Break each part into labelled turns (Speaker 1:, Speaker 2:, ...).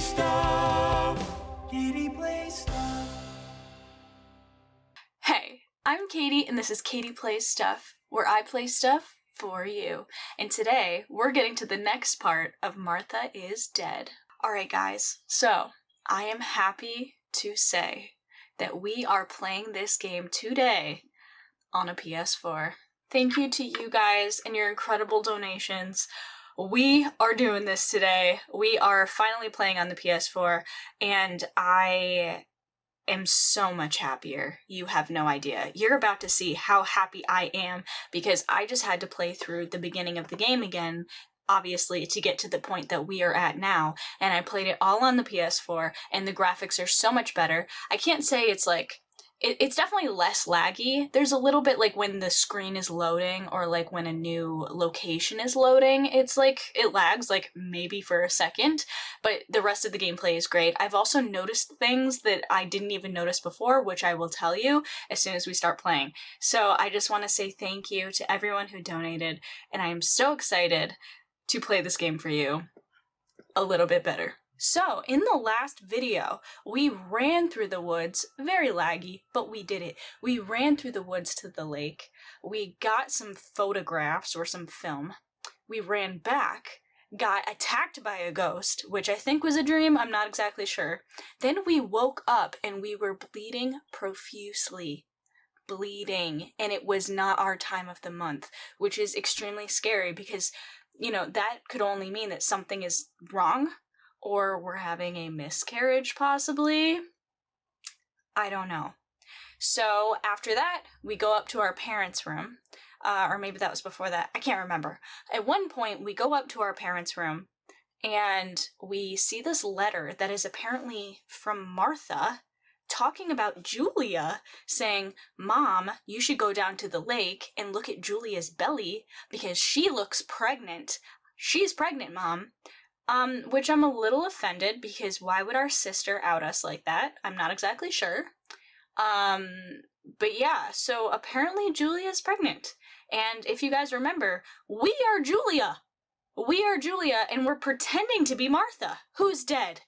Speaker 1: stuff. Katie plays stuff.
Speaker 2: Hey, I'm Katie, and this is Katie Plays Stuff, where I play stuff for you. And today, we're getting to the next part of Martha is Dead. Alright guys, so I am happy to say that we are playing this game today on a PS4. Thank you to you guys and your incredible donations. We are doing this today. We are finally playing on the PS4, and I am so much happier. You have no idea. You're about to see how happy I am because I just had to play through the beginning of the game again, obviously, to get to the point that we are at now, and I played it all on the PS4, and the graphics are so much better. I can't say it's like, it's definitely less laggy. There's a little bit like when the screen is loading or like when a new location is loading, it's like, it lags like maybe for a second, but the rest of the gameplay is great. I've also noticed things that I didn't even notice before, which I will tell you as soon as we start playing. So I just want to say thank you to everyone who donated, and I am so excited to play this game for you a little bit better. So, in the last video, we ran through the woods, very laggy, but we did it. We ran through the woods to the lake, we got some photographs or some film, we ran back, got attacked by a ghost, which I think was a dream, I'm not exactly sure. Then we woke up and we were bleeding profusely. Bleeding, and it was not our time of the month, which is extremely scary because, you know, that could only mean that something is wrong, or we're having a miscarriage, possibly. I don't know. So after that, we go up to our parents' room, or maybe that was before that, I can't remember. At one point, we go up to our parents' room, and we see this letter that is apparently from Martha, talking about Julia, saying, "Mom, you should go down to the lake and look at Julia's belly because she looks pregnant. She's pregnant, Mom." Which I'm a little offended because why would our sister out us like that? I'm not exactly sure. But yeah, so apparently Julia's pregnant. And if you guys remember, we are Julia. We are Julia, and we're pretending to be Martha, who's dead.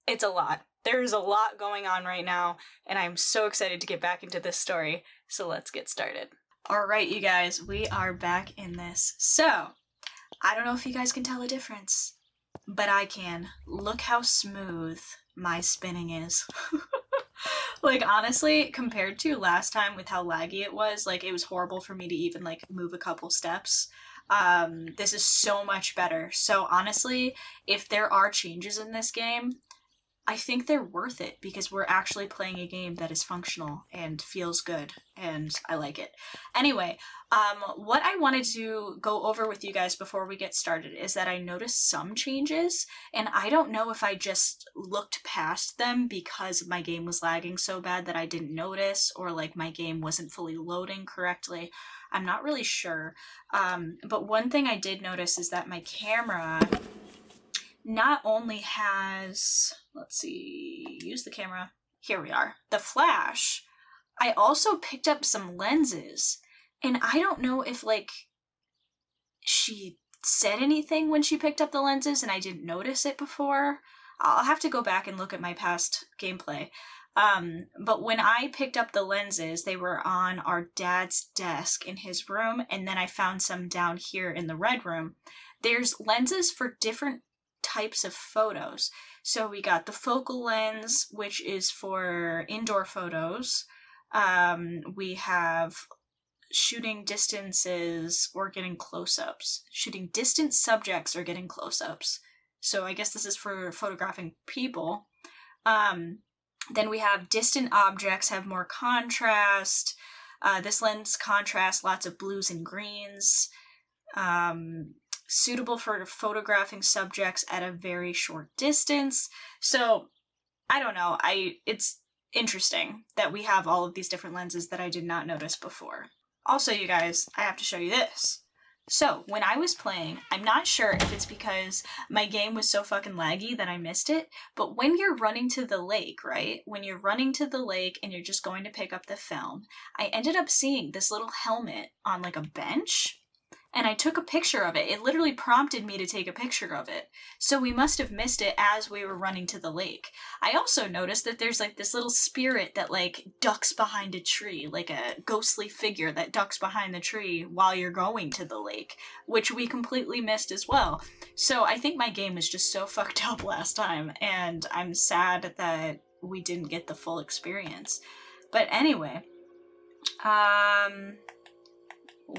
Speaker 2: It's a lot. There's a lot going on right now, and I'm so excited to get back into this story, so let's get started. Alright, you guys, we are back in this. So, I don't know if you guys can tell a difference, but I can. Look how smooth my spinning is. Like, honestly, compared to last time with how laggy it was it was horrible for me to even, move a couple steps. This is so much better. So, honestly, if there are changes in this game, I think they're worth it because we're actually playing a game that is functional and feels good, and I like it. Anyway, what I wanted to go over with you guys before we get started is that I noticed some changes, and I don't know if I just looked past them because my game was lagging so bad that I didn't notice, or my game wasn't fully loading correctly. I'm not really sure. But one thing I did notice is that my camera not only has, let's see, use the camera, here we are, the flash, I also picked up some lenses, and I don't know if, she said anything when she picked up the lenses and I didn't notice it before. I'll have to go back and look at my past gameplay. But when I picked up the lenses, they were on our dad's desk in his room, and then I found some down here in the red room. There's lenses for different types of photos. So we got the focal lens, which is for indoor photos. We have shooting distances or getting close-ups. Shooting distant subjects or getting close-ups. So I guess this is for photographing people. Then we have distant objects have more contrast. This lens contrasts lots of blues and greens. Suitable for photographing subjects at a very short distance. So, I don't know, it's interesting that we have all of these different lenses that I did not notice before. Also, you guys, I have to show you this. So, when I was playing, I'm not sure if it's because my game was so fucking laggy that I missed it, but when you're running to the lake, right? When you're running to the lake and you're just going to pick up the film, I ended up seeing this little helmet on a bench. and I took a picture of it. It literally prompted me to take a picture of it. So we must have missed it as we were running to the lake. I also noticed that there's like this little spirit that like ducks behind a tree, like a ghostly figure that ducks behind the tree while you're going to the lake, which we completely missed as well. So I think my game was just so fucked up last time, and I'm sad that we didn't get the full experience. But anyway,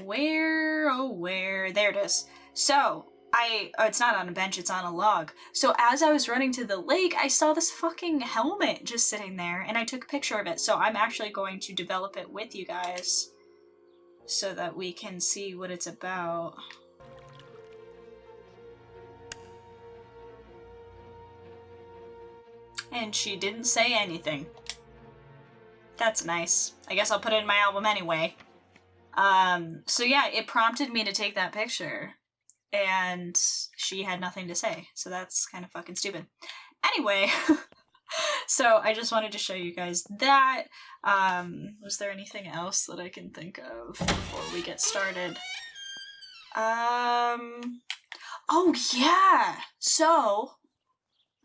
Speaker 2: where, there it is. So, it's not on a bench, it's on a log. So as I was running to the lake, I saw this fucking helmet just sitting there, and I took a picture of it. So I'm actually going to develop it with you guys so that we can see what it's about. And she didn't say anything. That's nice. I guess I'll put it in my album anyway. So yeah, it prompted me to take that picture, and she had nothing to say, so that's kind of fucking stupid. Anyway, so I just wanted to show you guys that. Was there anything else that I can think of before we get started? Oh yeah! So,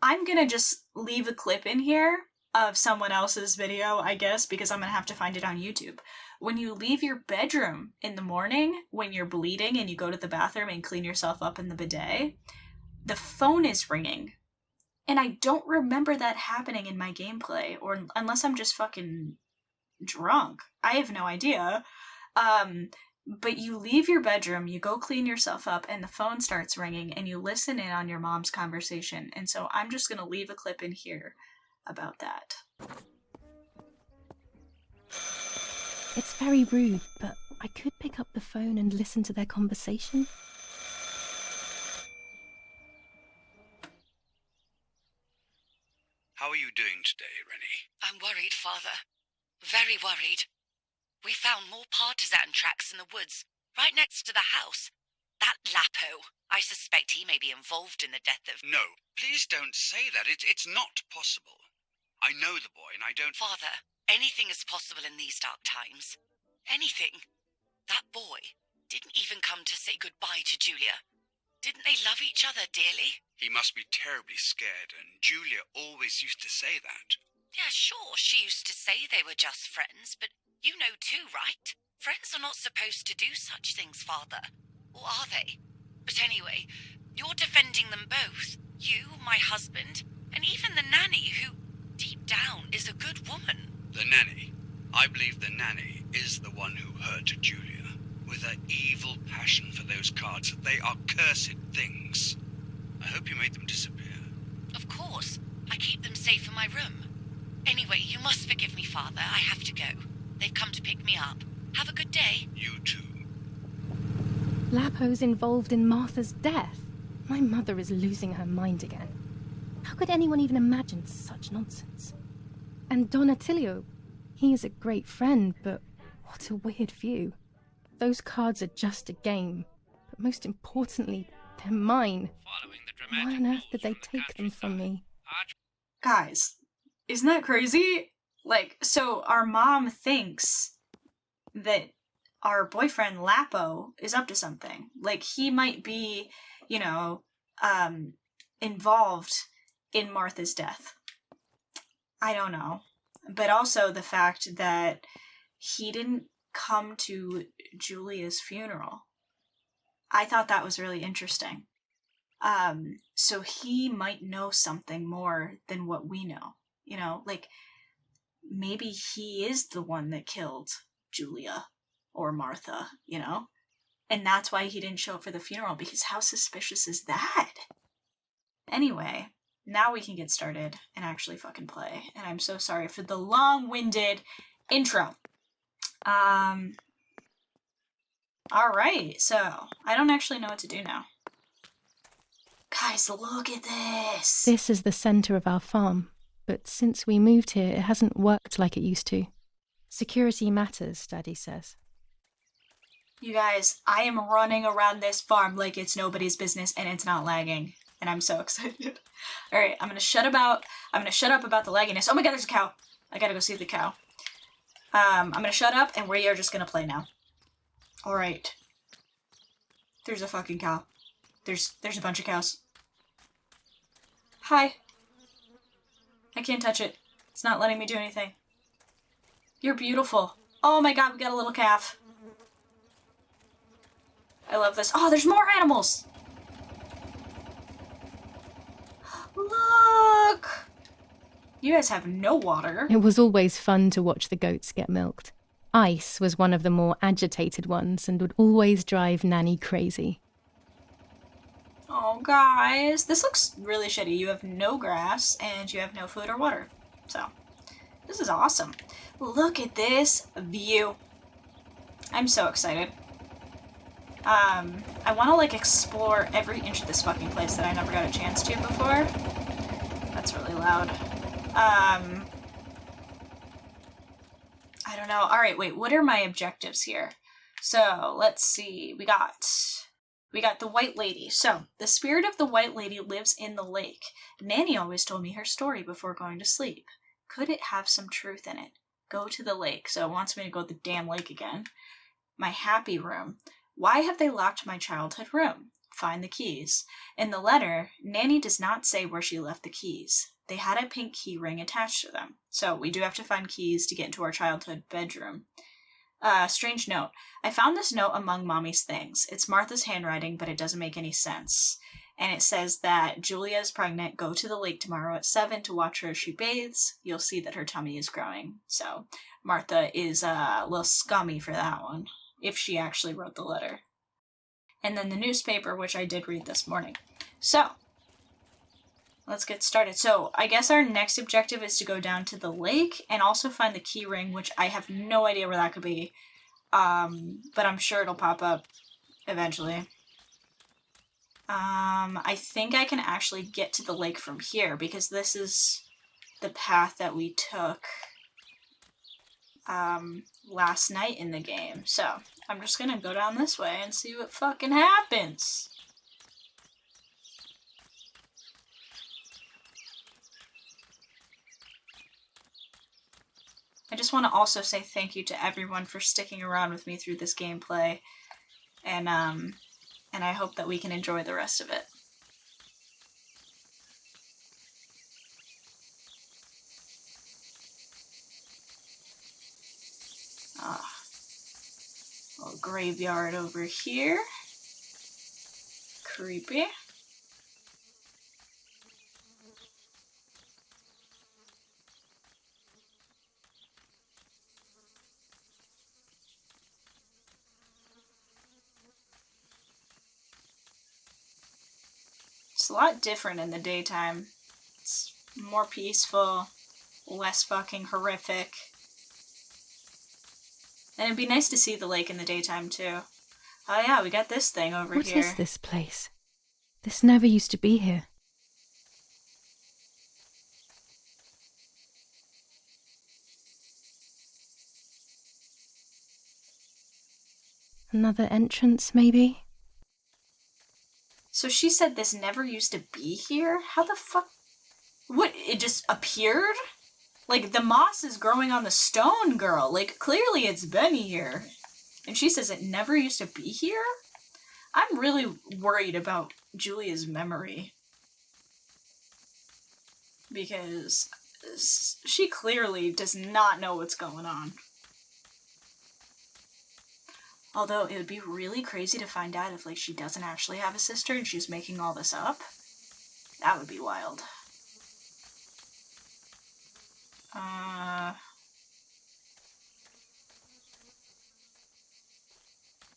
Speaker 2: I'm gonna just leave a clip in here of someone else's video, I guess, because I'm gonna have to find it on YouTube. When you leave your bedroom in the morning, when you're bleeding and you go to the bathroom and clean yourself up in the bidet, the phone is ringing. And I don't remember that happening in my gameplay, or unless I'm just fucking drunk. I have no idea. But you leave your bedroom, you go clean yourself up, and the phone starts ringing, and you listen in on your mom's conversation. And so I'm just gonna leave a clip in here about that.
Speaker 3: It's very rude, but I could pick up the phone and listen to their conversation.
Speaker 4: How are you doing today, Rennie?
Speaker 5: I'm worried, Father. Very worried. We found more partisan tracks in the woods, right next to the house. That Lapo, I suspect he may be involved in the death of...
Speaker 4: No, please don't say that. It's not possible. I know the boy, and I don't...
Speaker 5: Father, anything is possible in these dark times. Anything. That boy didn't even come to say goodbye to Julia. Didn't they love each other dearly?
Speaker 4: He must be terribly scared, and Julia always used to say that.
Speaker 5: Yeah, sure, she used to say they were just friends, but you know too, right? Friends are not supposed to do such things, Father. Or are they? But anyway, you're defending them both. You, my husband, and even the nanny, who, deep down, is a good woman.
Speaker 4: The nanny. I believe the nanny is the one who hurt Julia, with her evil passion for those cards. They are cursed things. I hope you made them disappear.
Speaker 5: Of course. I keep them safe in my room. Anyway, you must forgive me, Father. I have to go. They've come to pick me up. Have a good day.
Speaker 4: You too.
Speaker 3: Lapo's involved in Martha's death. My mother is losing her mind again. How could anyone even imagine such nonsense? And Don Attilio, he is a great friend, but what a weird view. Those cards are just a game, but most importantly, they're mine. Why on earth did they take them from me?
Speaker 2: Guys, isn't that crazy? Like, so our mom thinks that our boyfriend Lapo is up to something. Like, he might be, you know, involved in Martha's death. I don't know. But also the fact that he didn't come to Julia's funeral. I thought that was really interesting. So he might know something more than what we know. You know, like, maybe he is the one that killed Julia or Martha, you know? And that's why he didn't show up for the funeral, because how suspicious is that? Anyway, now we can get started and actually fucking play. And I'm so sorry for the long-winded intro. Alright, so I don't actually know what to do now. Guys, look at this!
Speaker 3: This is the center of our farm, but since we moved here, it hasn't worked like it used to. Security matters, Daddy says.
Speaker 2: You guys, I am running around this farm like it's nobody's business and it's not lagging. And I'm so excited. Alright, I'm gonna shut up about the lagginess. Oh my god, there's a cow! I gotta go see the cow. I'm gonna shut up and we are just gonna play now. Alright. There's a fucking cow. There's a bunch of cows. Hi. I can't touch it. It's not letting me do anything. You're beautiful. Oh my god, we got a little calf. I love this. Oh, there's more animals! Look! You guys have no water.
Speaker 3: It was always fun to watch the goats get milked. Ice was one of the more agitated ones and would always drive Nanny crazy.
Speaker 2: Oh, guys. This looks really shitty. You have no grass and you have no food or water. So, this is awesome. Look at this view. I'm so excited. I want to, like, explore every inch of this fucking place that I never got a chance to before. That's really loud. I don't know. Alright, wait, what are my objectives here? So, let's see. We got the White Lady. So, the spirit of the White Lady lives in the lake. Nanny always told me her story before going to sleep. Could it have some truth in it? Go to the lake. So it wants me to go to the damn lake again. My happy room. Why have they locked my childhood room? Find the keys. In the letter, Nanny does not say where she left the keys. They had a pink key ring attached to them. So we do have to find keys to get into our childhood bedroom. Strange note. I found this note among Mommy's things. It's Martha's handwriting, but it doesn't make any sense. And it says that Julia is pregnant. Go to the lake tomorrow at 7 to watch her as she bathes. You'll see that her tummy is growing. So Martha is a little scummy for that one, if she actually wrote the letter. And then the newspaper, which I did read this morning. So, let's get started. So, I guess our next objective is to go down to the lake and also find the key ring, which I have no idea where that could be. But I'm sure it'll pop up eventually. I think I can actually get to the lake from here because this is the path that we took last night in the game. So, I'm just gonna go down this way and see what fucking happens. I just want to also say thank you to everyone for sticking around with me through this gameplay, and I hope that we can enjoy the rest of it. Little graveyard over here. Creepy. It's a lot different in the daytime. It's more peaceful, less fucking horrific. And it'd be nice to see the lake in the daytime, too. Oh yeah, we got this thing over here.
Speaker 3: What is this place? This never used to be here. Another entrance, maybe?
Speaker 2: So she said this never used to be here? How the fuck? What, it just appeared? Like, the moss is growing on the stone, girl. Like, clearly it's been here. And she says it never used to be here? I'm really worried about Julia's memory. Because she clearly does not know what's going on. Although, it would be really crazy to find out if, like, she doesn't actually have a sister and she's making all this up. That would be wild.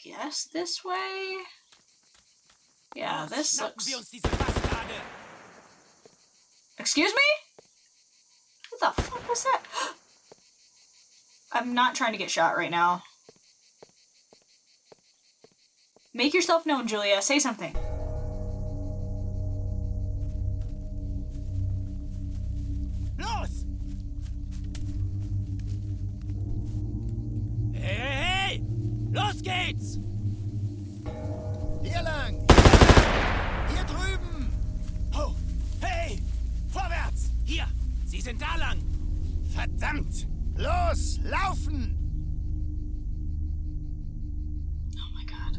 Speaker 2: Guess this way? Yeah, this looks... Excuse me? What the fuck was that? I'm not trying to get shot right now. Make yourself known, Julia. Say something.
Speaker 6: Los! Hey, hey, hey! Los geht's! Hier lang! Hier drüben! Oh, hey! Vorwärts! Hier! Sie sind da lang! Verdammt! Los, laufen!
Speaker 2: Oh my god.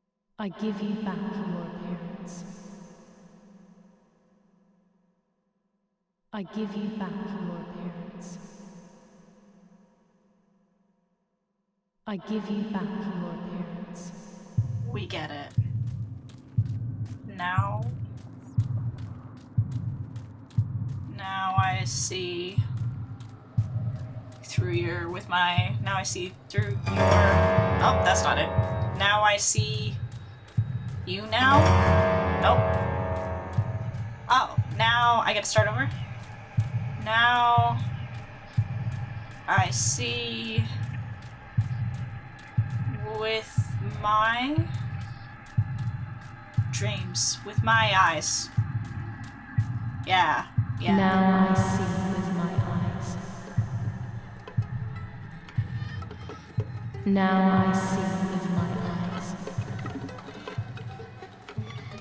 Speaker 3: I give you back your appearance. I give you back your appearance. I give you back your appearance.
Speaker 2: We get it. Now I see through your, now I see through your, oh, that's not it. Now I see you now? Nope. Oh, now I get to start over? Now I see with my dreams, with my eyes. Yeah.
Speaker 3: Now I see with my eyes. Now I see with my eyes.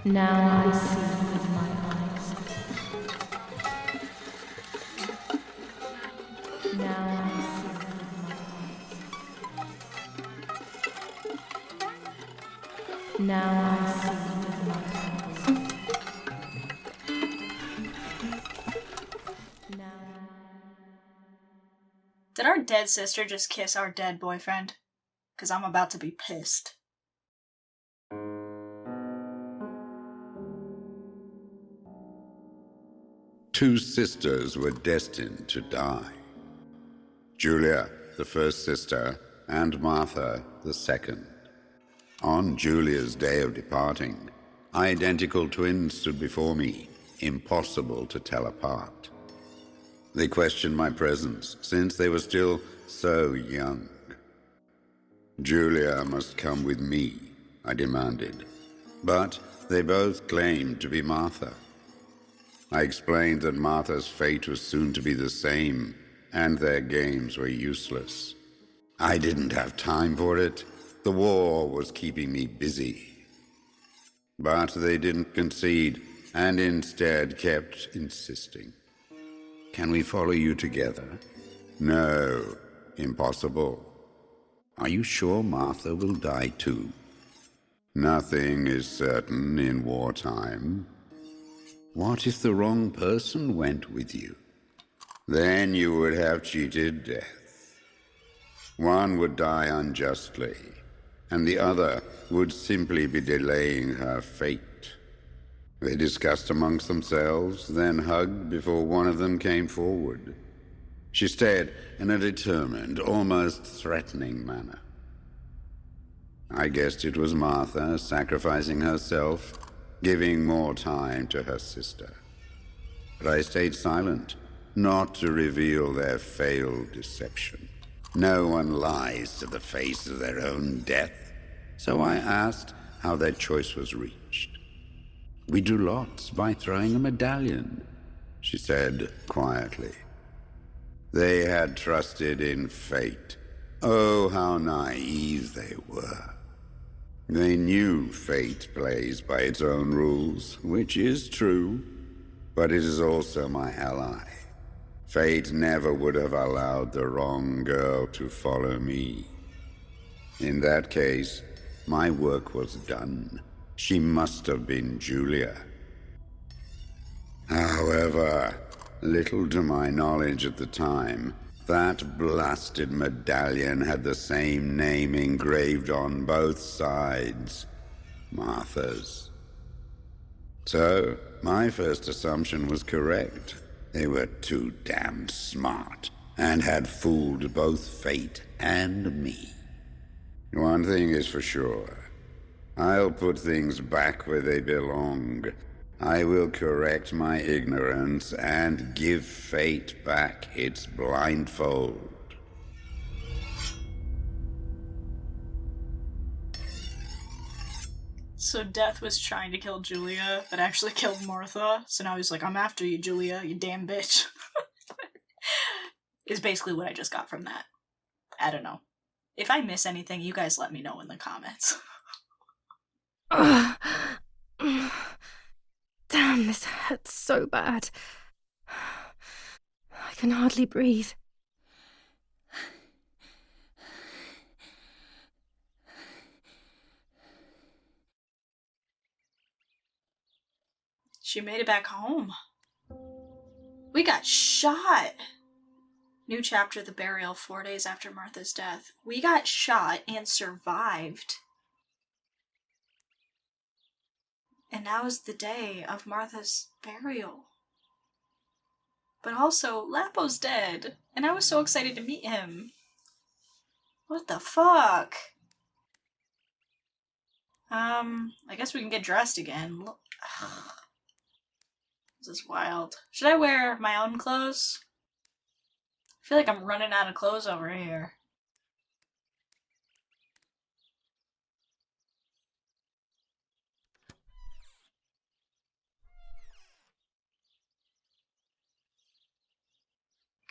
Speaker 3: Now I see with my eyes. Now I see with my eyes. Now I see with my eyes.
Speaker 2: Did our dead sister just kiss our dead boyfriend? 'Cause I'm about to be pissed.
Speaker 7: Two sisters were destined to die. Julia, the first sister, and Martha, the second. On Julia's day of departing, identical twins stood before me, impossible to tell apart. They questioned my presence, since they were still so young. Julia must come with me, I demanded, but they both claimed to be Martha. I explained that Martha's fate was soon to be the same, and their games were useless. I didn't have time for it. The war was keeping me busy. But they didn't concede, and instead kept insisting. Can we follow you together? No, impossible. Are you sure Martha will die too? Nothing is certain in wartime. What if the wrong person went with you? Then you would have cheated death. One would die unjustly, and the other would simply be delaying her fate. They discussed amongst themselves, then hugged before one of them came forward. She stared in a determined, almost threatening manner. I guessed it was Martha sacrificing herself, giving more time to her sister. But I stayed silent, not to reveal their failed deception. No one lies to the face of their own death, so I asked how their choice was reached. We drew lots by throwing a medallion, she said quietly. They had trusted in fate. Oh, how naive they were. They knew fate plays by its own rules, which is true, but it is also my ally. Fate never would have allowed the wrong girl to follow me. In that case, my work was done. She must have been Julia. However, little to my knowledge at the time, that blasted medallion had the same name engraved on both sides, Martha's. So, my first assumption was correct. They were too damn smart, and had fooled both fate and me. One thing is for sure. I'll put things back where they belong. I will correct my ignorance and give fate back its blindfold.
Speaker 2: So Death was trying to kill Julia, but actually killed Martha. So now he's like, I'm after you, Julia, you damn bitch. Is basically what I just got from that. I don't know. If I miss anything, you guys let me know in the comments.
Speaker 3: Damn, this hurts so bad. I can hardly breathe.
Speaker 2: She made it back home. We got shot. New chapter, the burial, 4 days after Martha's death. We got shot and survived. And now is the day of Martha's burial. But also, Lapo's dead, and I was so excited to meet him. What the fuck? I guess we can get dressed again. This is wild. Should I wear my own clothes? I feel like I'm running out of clothes over here.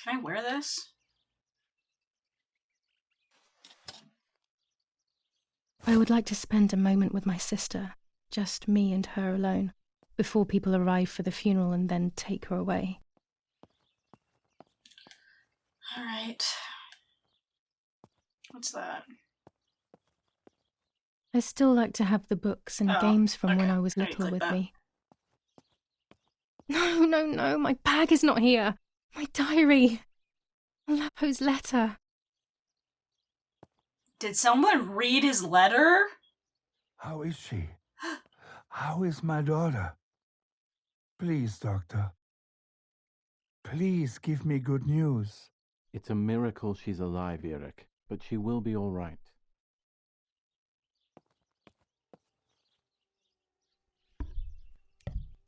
Speaker 2: Can I wear this?
Speaker 3: I would like to spend a moment with my sister, just me and her alone, before people arrive for the funeral and then take her away.
Speaker 2: Alright. What's that?
Speaker 3: I still like to have the books and games from when I was
Speaker 2: I already
Speaker 3: little
Speaker 2: clicked
Speaker 3: with
Speaker 2: that.
Speaker 3: me. No, my bag is not here. My diary. Lapo's letter.
Speaker 2: Did someone read his letter?
Speaker 8: How is she? How is my daughter? Please, doctor. Please give me good news.
Speaker 9: It's a miracle she's alive, Eric, but she will be all right.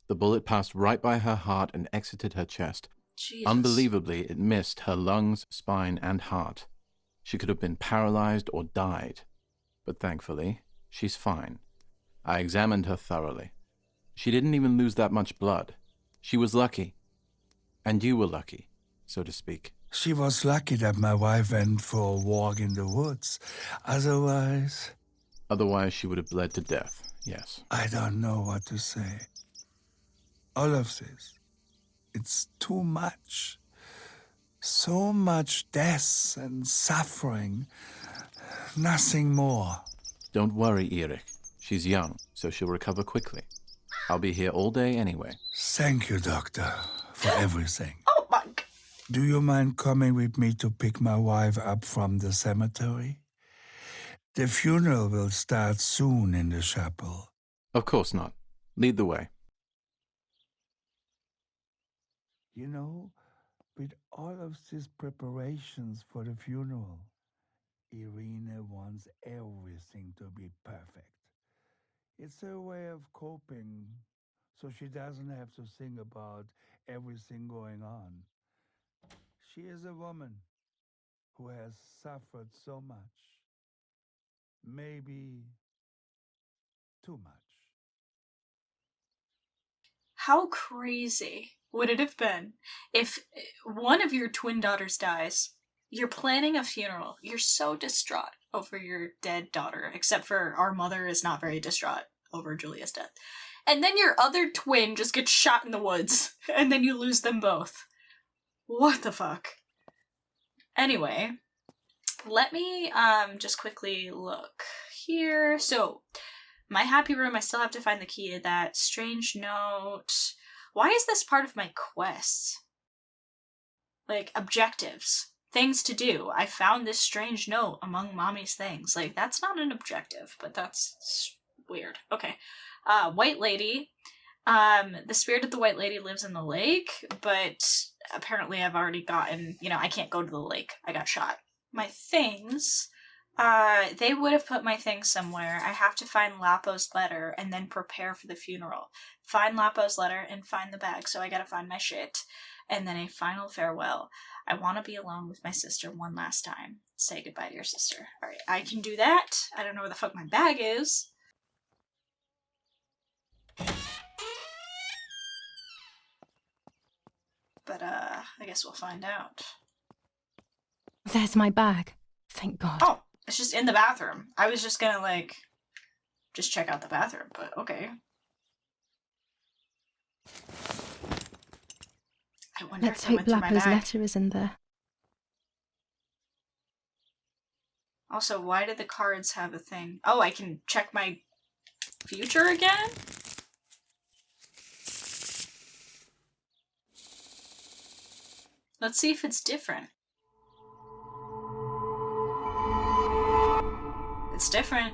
Speaker 9: The bullet passed right by her heart and exited her chest.
Speaker 2: Jesus.
Speaker 9: Unbelievably, it missed her lungs, spine, and heart. She could have been paralyzed or died. But thankfully, she's fine. I examined her thoroughly. She didn't even lose that much blood. She was lucky. And you were lucky, so to speak.
Speaker 8: She was lucky that my wife went for a walk in the woods. Otherwise,
Speaker 9: she would have bled to death, yes.
Speaker 8: I don't know what to say. All of this, it's too much. So much death and suffering. Nothing more.
Speaker 9: Don't worry, Eric. She's young, so she'll recover quickly. I'll be here all day anyway.
Speaker 8: Thank you, doctor, for everything.
Speaker 2: Oh my God.
Speaker 8: Do you mind coming with me to pick my wife up from the cemetery? The funeral will start soon in the chapel.
Speaker 9: Of course not. Lead the way.
Speaker 8: You know, with all of these preparations for the funeral, Irina wants everything to be perfect. It's her way of coping, so she doesn't have to think about everything going on. She is a woman who has suffered so much. Maybe too much.
Speaker 2: How crazy would it have been if one of your twin daughters dies, you're planning a funeral, you're so distraught over your dead daughter, except for our mother is not very distraught over Julia's death, and then your other twin just gets shot in the woods, and then you lose them both. What the fuck? Anyway, let me just quickly look here. So, my happy room, I still have to find the key to that. Strange note. Why is this part of my quest? Like, objectives. Things to do. I found this strange note among mommy's things. Like, that's not an objective, but that's weird. Okay. White lady. The spirit of the white lady lives in the lake, but apparently I've already gotten, I can't go to the lake. I got shot. My things... they would have put my things somewhere. I have to find Lapo's letter and then prepare for the funeral. Find Lapo's letter and find the bag, so I gotta find my shit. And then a final farewell. I want to be alone with my sister one last time. Say goodbye to your sister. Alright, I can do that. I don't know where the fuck my bag is. But, I guess we'll find out.
Speaker 3: There's my bag. Thank God.
Speaker 2: Oh! It's just in the bathroom. I was just gonna, just check out the bathroom, but okay. I wonder
Speaker 3: Let's
Speaker 2: if I
Speaker 3: hope
Speaker 2: went through my
Speaker 3: Lapo's
Speaker 2: bag.
Speaker 3: letter is in there.
Speaker 2: Also, why did the cards have a thing? Oh, I can check my future again? Let's see if it's different. It's different.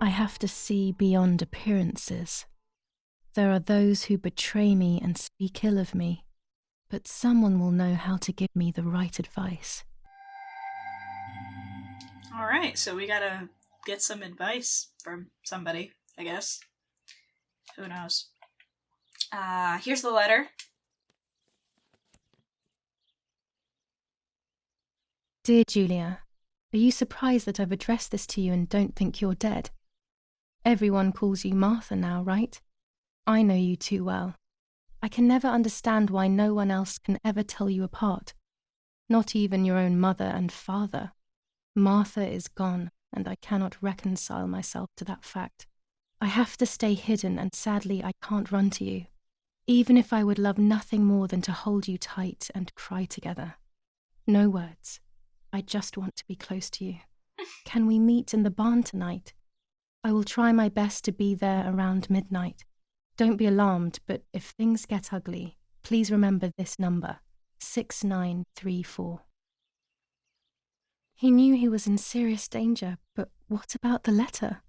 Speaker 3: I have to see beyond appearances. There are those who betray me and speak ill of me, but someone will know how to give me the right advice.
Speaker 2: Alright, so we gotta get some advice from somebody, I guess. Who knows? Here's the letter.
Speaker 3: Dear Julia, are you surprised that I've addressed this to you and don't think you're dead? Everyone calls you Martha now, right? I know you too well. I can never understand why no one else can ever tell you apart. Not even your own mother and father. Martha is gone, and I cannot reconcile myself to that fact. I have to stay hidden, and sadly I can't run to you, even if I would love nothing more than to hold you tight and cry together. No words. I just want to be close to you. Can we meet in the barn tonight? I will try my best to be there around midnight. Don't be alarmed, but if things get ugly, please remember this number, 6934. He knew he was in serious danger, but what about the letter?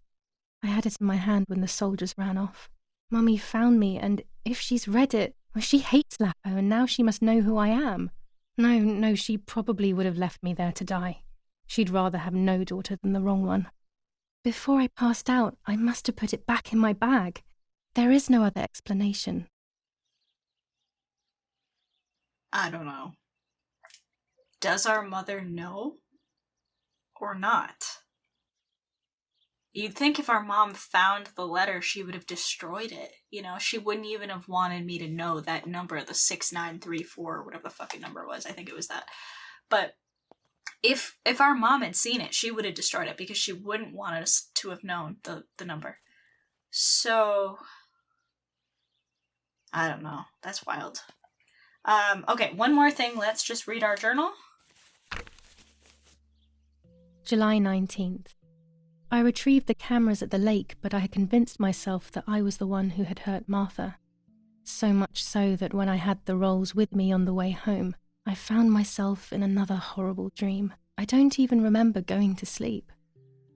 Speaker 3: I had it in my hand when the soldiers ran off. Mummy found me, and if she's read it, well, she hates Lapo, and now she must know who I am. No, she probably would have left me there to die. She'd rather have no daughter than the wrong one. Before I passed out, I must have put it back in my bag. There is no other explanation.
Speaker 2: I don't know. Does our mother know? Or not? You'd think if our mom found the letter, she would have destroyed it. You know, she wouldn't even have wanted me to know that number, the 6934, or whatever the fucking number was. I think it was that. But if our mom had seen it, she would have destroyed it because she wouldn't want us to have known the number. So, I don't know. That's wild. Okay, one more thing. Let's just read our journal.
Speaker 3: July 19th. I retrieved the cameras at the lake, but I had convinced myself that I was the one who had hurt Martha. So much so that when I had the rolls with me on the way home, I found myself in another horrible dream. I don't even remember going to sleep.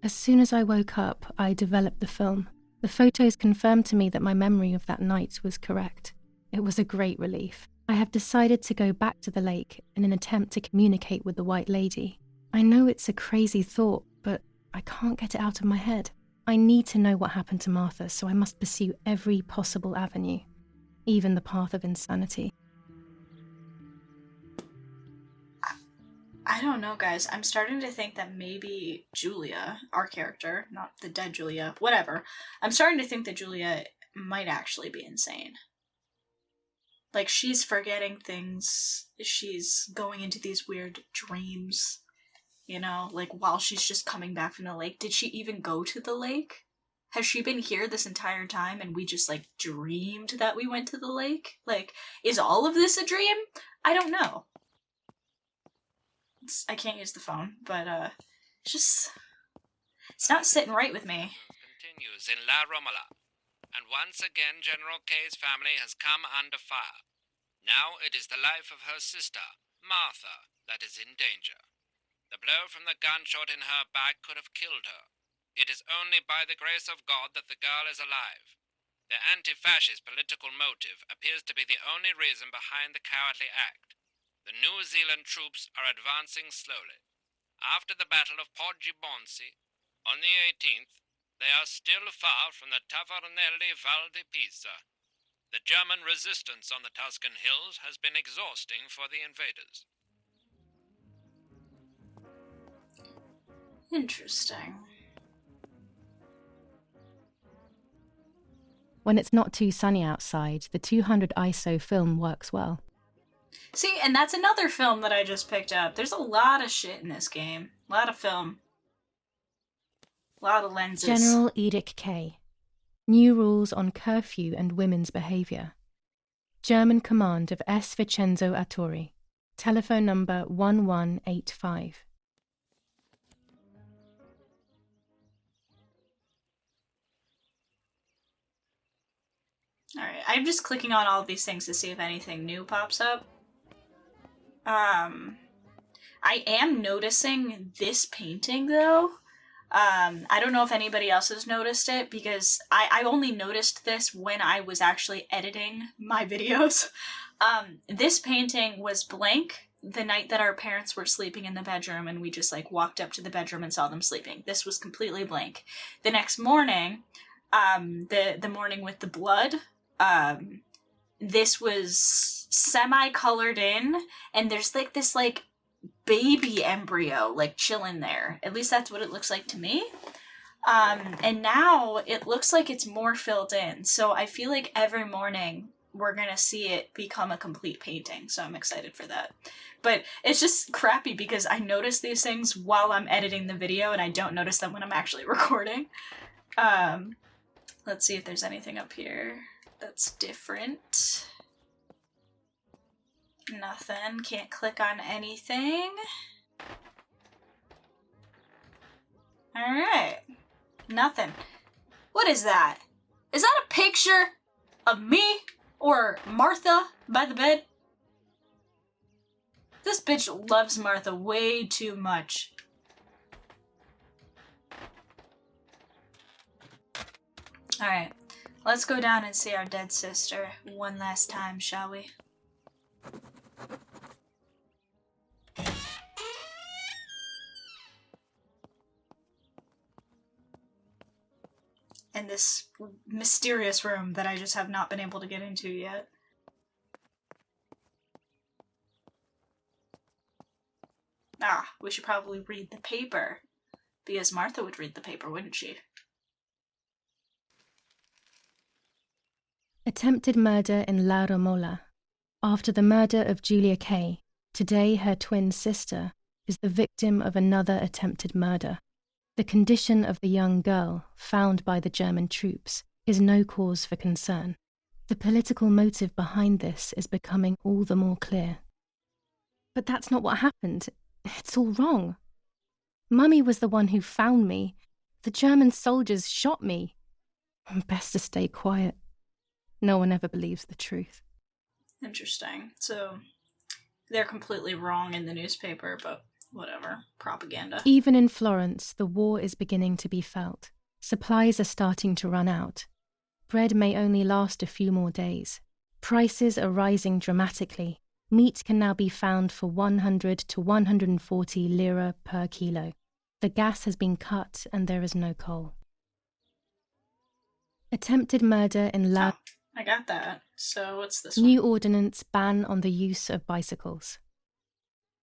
Speaker 3: As soon as I woke up, I developed the film. The photos confirmed to me that my memory of that night was correct. It was a great relief. I have decided to go back to the lake in an attempt to communicate with the White Lady. I know it's a crazy thought, but I can't get it out of my head. I need to know what happened to Martha, so I must pursue every possible avenue, even the path of insanity.
Speaker 2: I don't know, guys. I'm starting to think that maybe Julia, our character, not the dead Julia, whatever. I'm starting to think that Julia might actually be insane. Like, she's forgetting things. She's going into these weird dreams. You know, like, while she's just coming back from the lake. Did she even go to the lake? Has she been here this entire time and we just, like, dreamed that we went to the lake? Like, is all of this a dream? I don't know. I can't use the phone, but, it's not sitting right with me.
Speaker 10: Continues in La Romola, and once again General K's family has come under fire. Now it is the life of her sister, Martha, that is in danger. The blow from the gunshot in her back could have killed her. It is only by the grace of God that the girl is alive. The anti-fascist political motive appears to be the only reason behind the cowardly act. The New Zealand troops are advancing slowly. After the Battle of Poggibonsi, on the 18th, they are still far from the Tavernelli Val di Pisa. The German resistance on the Tuscan hills has been exhausting for the invaders.
Speaker 2: Interesting.
Speaker 3: When it's not too sunny outside, the 200 ISO film works well.
Speaker 2: See, and that's another film that I just picked up. There's a lot of shit in this game. A lot of film. A lot of lenses.
Speaker 3: General Edict K. New rules on curfew and women's behaviour. German command of S. Vincenzo Attori. Telephone number 1185.
Speaker 2: Alright, I'm just clicking on all of these things to see if anything new pops up. I am noticing this painting, though. I don't know if anybody else has noticed it, because I only noticed this when I was actually editing my videos. This painting was blank the night that our parents were sleeping in the bedroom, and we just, like, walked up to the bedroom and saw them sleeping. This was completely blank. The next morning, the morning with the blood, this was semi-colored in, and there's, like, this, like, baby embryo, like, chilling there. At least that's what it looks like to me. And now it looks like it's more filled in, so I feel like every morning we're gonna see it become a complete painting, so I'm excited for that. But it's just crappy because I notice these things while I'm editing the video, and I don't notice them when I'm actually recording. Let's see if there's anything up here that's different. Nothing. Can't click on anything. Alright. Nothing. What is that? Is that a picture of me or Martha by the bed? This bitch loves Martha way too much. Alright. Let's go down and see our dead sister one last time, shall we? In this mysterious room that I just have not been able to get into yet. Ah, we should probably read the paper. Because Martha would read the paper, wouldn't she?
Speaker 3: Attempted murder in La Romola. After the murder of Julia Kay, today her twin sister is the victim of another attempted murder. The condition of the young girl, found by the German troops, is no cause for concern. The political motive behind this is becoming all the more clear. But that's not what happened. It's all wrong. Mummy was the one who found me. The German soldiers shot me. Best to stay quiet. No one ever believes the truth.
Speaker 2: Interesting. So, they're completely wrong in the newspaper, but whatever. Propaganda.
Speaker 3: Even in Florence, the war is beginning to be felt. Supplies are starting to run out. Bread may only last a few more days. Prices are rising dramatically. Meat can now be found for 100 to 140 lira per kilo. The gas has been cut and there is no coal. Attempted murder in La...
Speaker 2: Oh, I got that. So what's this
Speaker 3: New
Speaker 2: one?
Speaker 3: ordinance ban on the use of bicycles.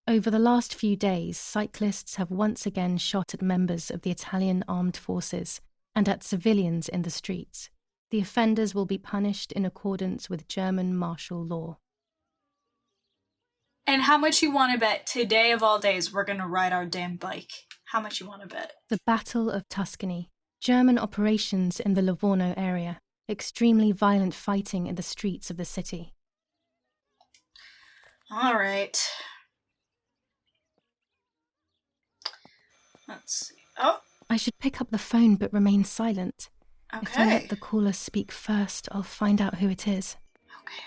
Speaker 3: Over the last few days, cyclists have once again shot at members of the Italian armed forces and at civilians in the streets. The offenders will be punished in accordance with German martial law.
Speaker 2: And how much you want to bet today of all days we're gonna ride our damn bike? How much you want to bet?
Speaker 3: The Battle of Tuscany. German operations in the Livorno area. Extremely violent fighting in the streets of the city.
Speaker 2: All right. Let's see. Oh,
Speaker 3: I should pick up the phone but remain silent. If I
Speaker 2: okay.
Speaker 3: let the caller speak first, I'll find out who it is.
Speaker 2: Okay.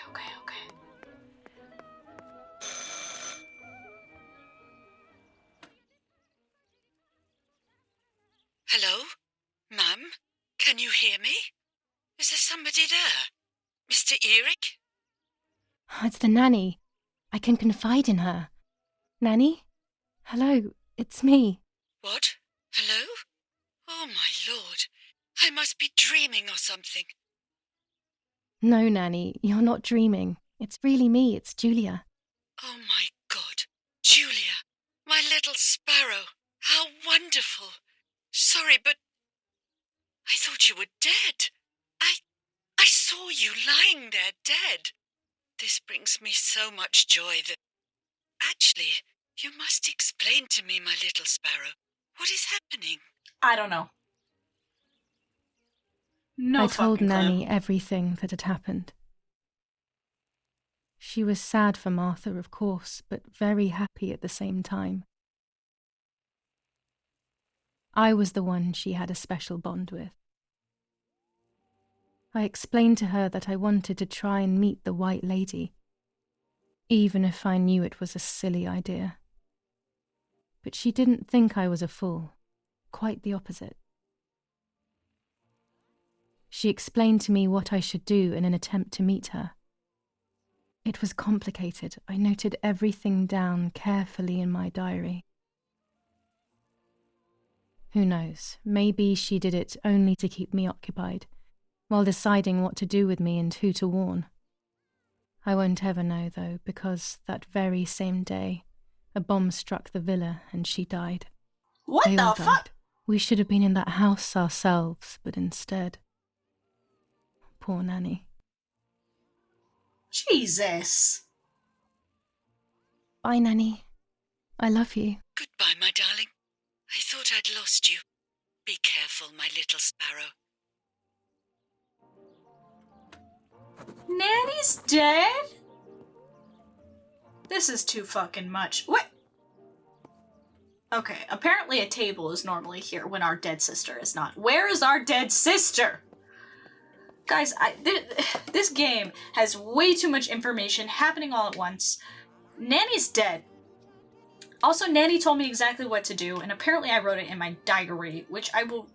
Speaker 5: Hello? Mum? Can you hear me? Is there somebody there? Mr. Eric?
Speaker 3: It's the nanny. I can confide in her. Nanny? Hello, it's me.
Speaker 5: What? Hello? Oh, my lord. I must be dreaming or something.
Speaker 3: No, Nanny, you're not dreaming. It's really me, it's Julia.
Speaker 5: Oh, my God. Julia, my little sparrow. How wonderful. Sorry, but I thought you were dead. I saw you lying there dead. This brings me so much joy that... Actually, you must explain to me, my little sparrow. What is happening?
Speaker 2: I don't know. No
Speaker 3: I told
Speaker 2: fucking clue.
Speaker 3: Nanny everything that had happened. She was sad for Martha, of course, but very happy at the same time. I was the one she had a special bond with. I explained to her that I wanted to try and meet the White Lady, even if I knew it was a silly idea. But she didn't think I was a fool, quite the opposite. She explained to me what I should do in an attempt to meet her. It was complicated. I noted everything down carefully in my diary. Who knows, maybe she did it only to keep me occupied, while deciding what to do with me and who to warn. I won't ever know, though, because that very same day, a bomb struck the villa and she died.
Speaker 2: What
Speaker 3: They all
Speaker 2: the
Speaker 3: died.
Speaker 2: fuck?
Speaker 3: We should have been in that house ourselves, but instead... Poor Nanny.
Speaker 2: Jesus.
Speaker 3: Bye, Nanny. I love you.
Speaker 5: Goodbye, my darling. I thought I'd lost you. Be careful, my little sparrow.
Speaker 2: Nanny's dead? This is too fucking much. What? Okay, apparently a table is normally here when our dead sister is not. Where is our dead sister? Guys, this game has way too much information happening all at once. Nanny's dead. Also, Nanny told me exactly what to do, and apparently I wrote it in my diary, which I will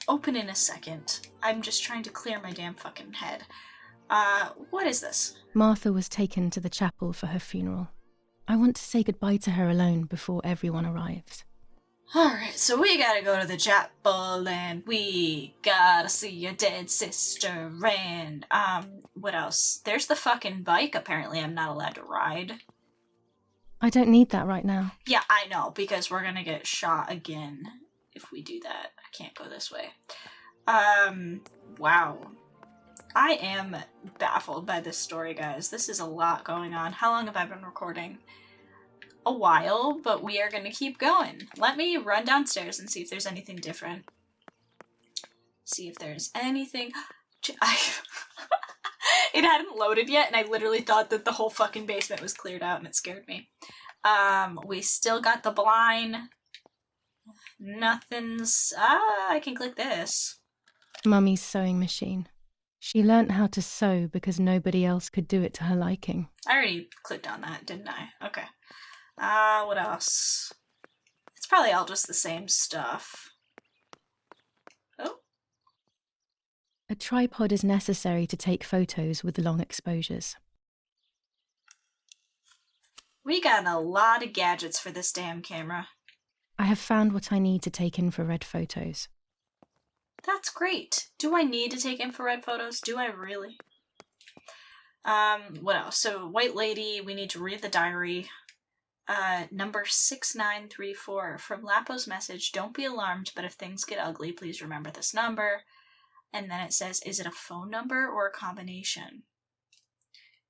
Speaker 2: open in a second. I'm just trying to clear my damn fucking head. What is this?
Speaker 3: Martha was taken to the chapel for her funeral. I want to say goodbye to her alone before everyone arrives.
Speaker 2: Alright, so we gotta go to the chapel, and we gotta see your dead sister, and, what else? There's the fucking bike apparently I'm not allowed to ride.
Speaker 3: I don't need that right now.
Speaker 2: Yeah, I know, because we're gonna get shot again if we do that. I can't go this way. Wow. I am baffled by this story, guys. This is a lot going on. How long have I been recording? A while, but we are going to keep going. Let me run downstairs and see if there's anything different. See if there's anything... It hadn't loaded yet, and I literally thought that the whole fucking basement was cleared out, and it scared me. We still got the blind. Nothing's... I can click this.
Speaker 3: Mummy's sewing machine. She learnt how to sew because nobody else could do it to her liking.
Speaker 2: I already clicked on that, didn't I? Okay. What else? It's probably all just the same stuff. Oh.
Speaker 3: A tripod is necessary to take photos with long exposures.
Speaker 2: We got a lot of gadgets for this damn camera.
Speaker 3: I have found what I need to take infrared photos.
Speaker 2: That's great. Do I need to take infrared photos? Do I really? What else? So, White Lady, we need to read the diary. Number 6934. From Lapo's message, don't be alarmed, but if things get ugly, please remember this number. And then it says, is it a phone number or a combination?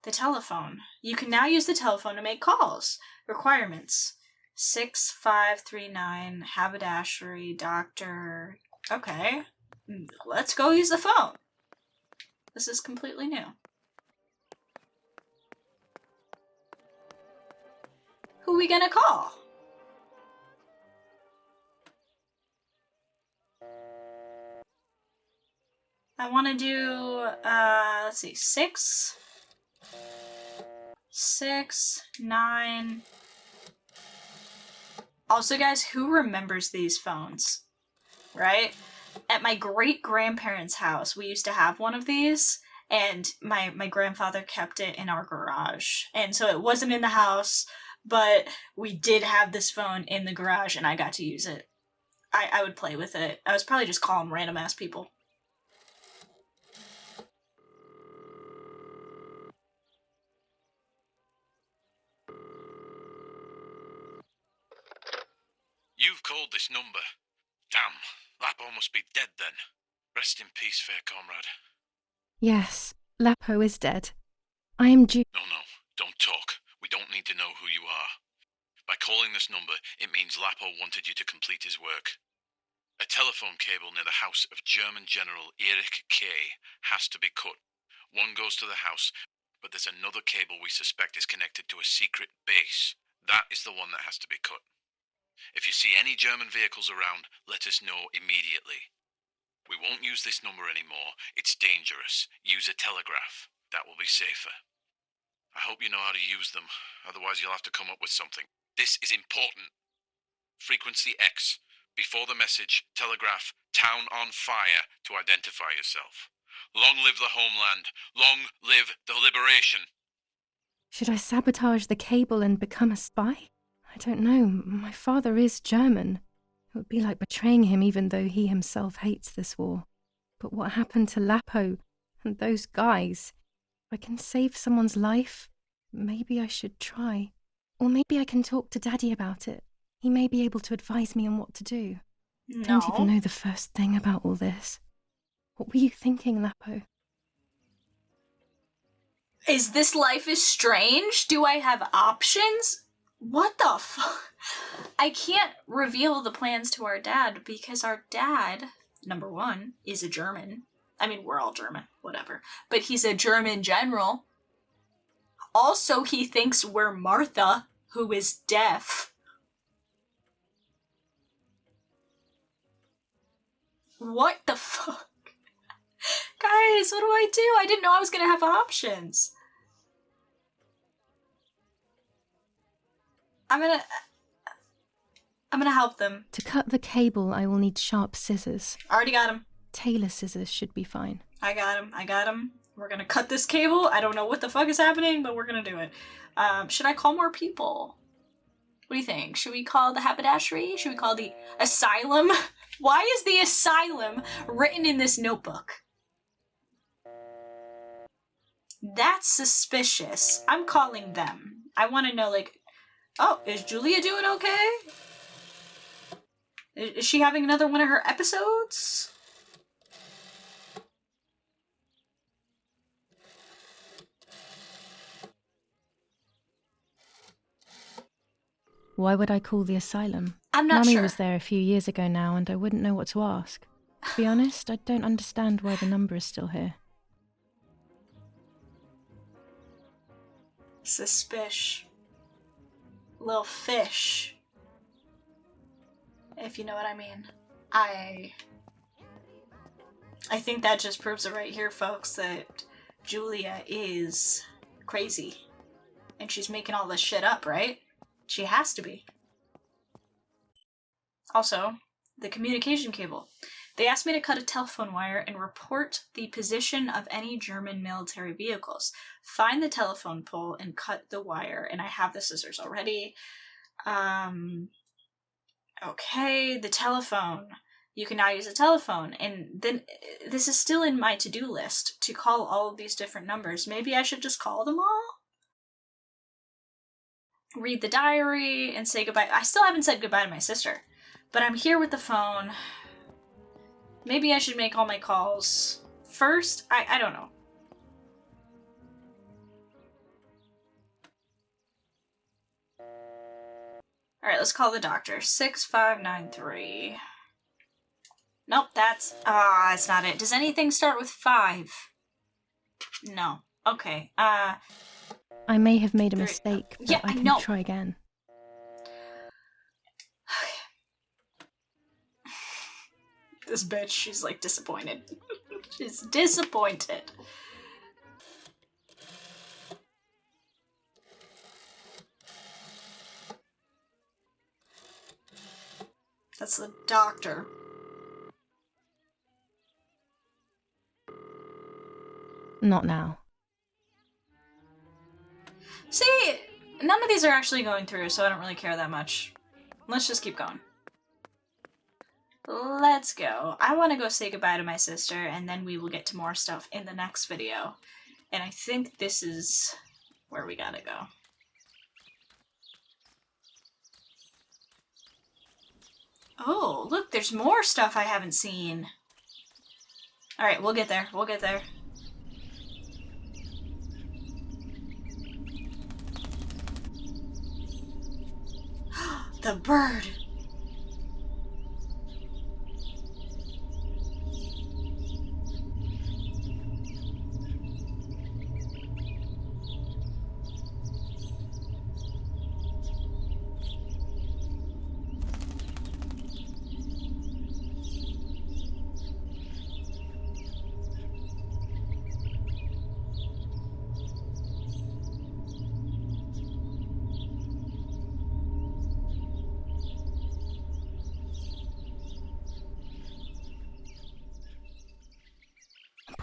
Speaker 2: The telephone. You can now use the telephone to make calls. Requirements. 6539, haberdashery, doctor. Okay. Let's go use the phone. This is completely new. Who are we gonna call? I want to do, let's see, 6, 9. Also, guys, who remembers these phones? Right? At my great-grandparents' house, we used to have one of these, and my grandfather kept it in our garage. And so it wasn't in the house, but we did have this phone in the garage, and I got to use it. I would play with it. I was probably just calling random-ass people.
Speaker 9: You've called this number. Damn, Lapo must be dead then. Rest in peace, fair comrade.
Speaker 3: Yes, Lapo is dead. I am due...
Speaker 9: No, don't talk. We don't need to know who you are. By calling this number, it means Lapo wanted you to complete his work. A telephone cable near the house of German General Erich K. has to be cut. One goes to the house, but there's another cable we suspect is connected to a secret base. That is the one that has to be cut. If you see any German vehicles around, let us know immediately. We won't use this number anymore. It's dangerous. Use a telegraph. That will be safer. I hope you know how to use them. Otherwise, you'll have to come up with something. This is important. Frequency X. Before the message, telegraph, town on fire to identify yourself. Long live the homeland. Long live the liberation.
Speaker 3: Should I sabotage the cable and become a spy? I don't know. My father is German. It would be like betraying him even though he himself hates this war. But what happened to Lapo and those guys? If I can save someone's life, maybe I should try. Or maybe I can talk to Daddy about it. He may be able to advise me on what to do.
Speaker 2: No.
Speaker 3: I don't even know the first thing about all this. What were you thinking, Lapo?
Speaker 2: Is this life is strange? Do I have options? What the fuck? I can't reveal the plans to our dad because our dad, number one, is a German. I mean, we're all German, whatever. But he's a German general. Also, he thinks we're Martha, who is deaf. What the fuck? Guys, what do I do? I didn't know I was gonna have options. I'm gonna help them.
Speaker 3: To cut the cable, I will need sharp scissors.
Speaker 2: Already got him.
Speaker 3: Tailor scissors should be fine.
Speaker 2: I got him. We're gonna cut this cable. I don't know what the fuck is happening, but we're gonna do it. Should I call more people? What do you think? Should we call the haberdashery? Should we call the asylum? Why is the asylum written in this notebook? That's suspicious. I'm calling them. I want to know, like, oh, is Julia doing okay? Is she having another one of her episodes?
Speaker 3: Why would I call the asylum?
Speaker 2: I'm not
Speaker 3: Mummy
Speaker 2: sure.
Speaker 3: was there a few years ago now, and I wouldn't know what to ask. To be honest, I don't understand why the number is still here.
Speaker 2: Suspish. Little fish. If you know what I mean. I think that just proves it right here, folks, that Julia is crazy. And she's making all this shit up, right? She has to be. Also, the communication cable. They asked me to cut a telephone wire and report the position of any German military vehicles. Find the telephone pole and cut the wire. And I have the scissors already. Okay, the telephone. You can now use a telephone. And then this is still in my to-do list to call all of these different numbers. Maybe I should just call them all? Read the diary and say goodbye. I still haven't said goodbye to my sister, but I'm here with the phone. Maybe I should make all my calls first. I don't know. Alright, let's call the doctor. 6593. Nope, that's not it. Does anything start with 5? No. Okay.
Speaker 3: I may have made a mistake, but
Speaker 2: yeah,
Speaker 3: I
Speaker 2: I
Speaker 3: can
Speaker 2: know.
Speaker 3: try again.
Speaker 2: This bitch, she's like disappointed. She's disappointed. That's the doctor.
Speaker 3: Not now.
Speaker 2: See, none of these are actually going through, so I don't really care that much. Let's just keep going. Let's go. I want to go say goodbye to my sister, and then we will get to more stuff in the next video. And I think this is where we gotta go. Oh, look, there's more stuff I haven't seen. Alright, we'll get there. We'll get there. The bird!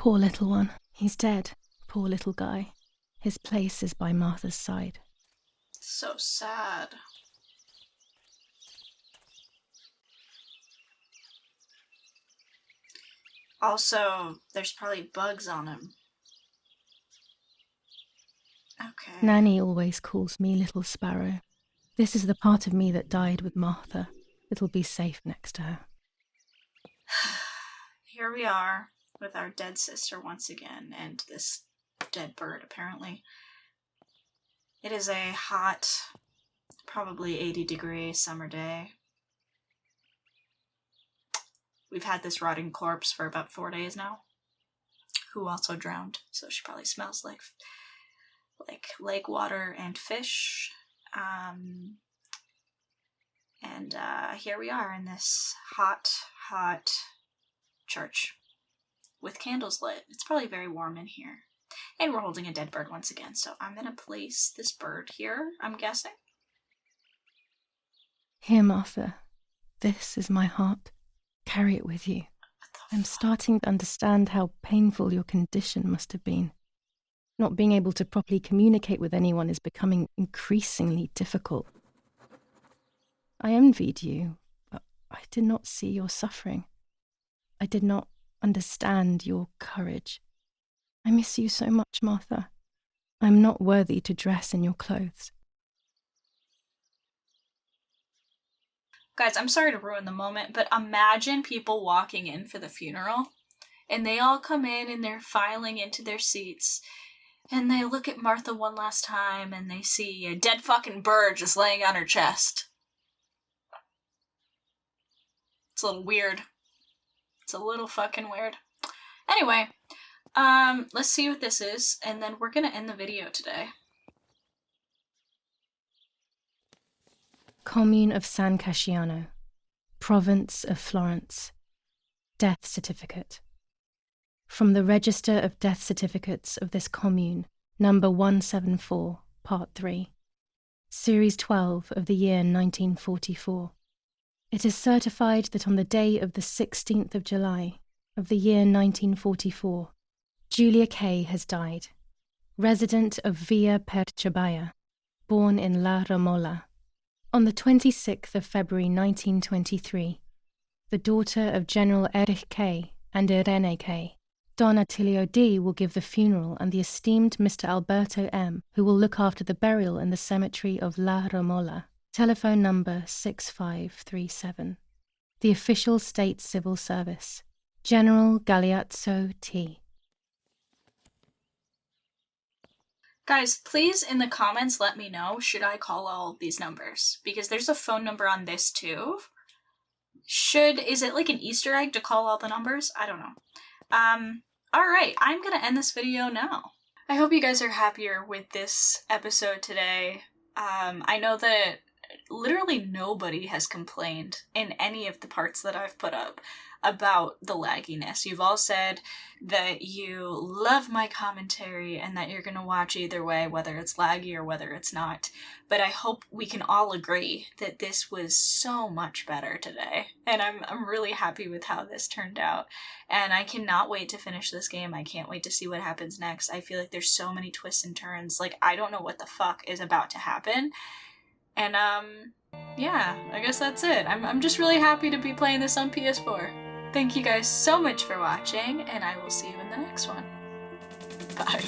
Speaker 3: Poor little one. He's dead. Poor little guy. His place is by Martha's side.
Speaker 2: So sad. Also, there's probably bugs on him. Okay.
Speaker 3: Nanny always calls me Little Sparrow. This is the part of me that died with Martha. It'll be safe next to her.
Speaker 2: Here we are with our dead sister once again, and this dead bird, apparently. It is a hot, probably 80-degree summer day. We've had this rotting corpse for about 4 days now, who also drowned, so she probably smells like lake water and fish. And here we are in this hot church with candles lit. It's probably very warm in here. And we're holding a dead bird once again, so I'm gonna place this bird here, I'm guessing.
Speaker 3: Here, Martha. This is my heart. Carry it with you. I'm starting to understand how painful your condition must have been. Not being able to properly communicate with anyone is becoming increasingly difficult. I envied you, but I did not see your suffering. I did not understand your courage. I miss you so much, Martha. I'm not worthy to dress in your clothes.
Speaker 2: Guys, I'm sorry to ruin the moment, but imagine people walking in for the funeral, and they all come in and they're filing into their seats, and they look at Martha one last time, and they see a dead fucking bird just laying on her chest. It's a little weird. It's a little fucking weird. Anyway, let's see what this is, and then we're gonna end the video today.
Speaker 3: Commune of San Casciano, Province of Florence. Death certificate. From the Register of Death Certificates of this commune, number 174, Part 3, Series 12 of the year 1944. It is certified that on the day of the 16th of July of the year 1944, Julia Kay has died, resident of Via Perciabaya, born in La Romola. On the 26th of February 1923, the daughter of General Erich Kay and Irene Kay, Don Attilio D. will give the funeral, and the esteemed Mr. Alberto M., who will look after the burial in the cemetery of La Romola. Telephone number 6537. The official state civil service. General Galeazzo T.
Speaker 2: Guys, please in the comments let me know, should I call all these numbers? Because there's a phone number on this too. Is it like an Easter egg to call all the numbers? I don't know. Alright, I'm gonna end this video now. I hope you guys are happier with this episode today. I know that literally nobody has complained in any of the parts that I've put up about the lagginess. You've all said that you love my commentary and that you're gonna watch either way, whether it's laggy or whether it's not. But I hope we can all agree that this was so much better today. And I'm really happy with how this turned out. And I cannot wait to finish this game. I can't wait to see what happens next. I feel like there's so many twists and turns. Like, I don't know what the fuck is about to happen. And yeah, I guess that's it. I'm just really happy to be playing this on PS4. Thank you guys so much for watching, and I will see you in the next one. Bye.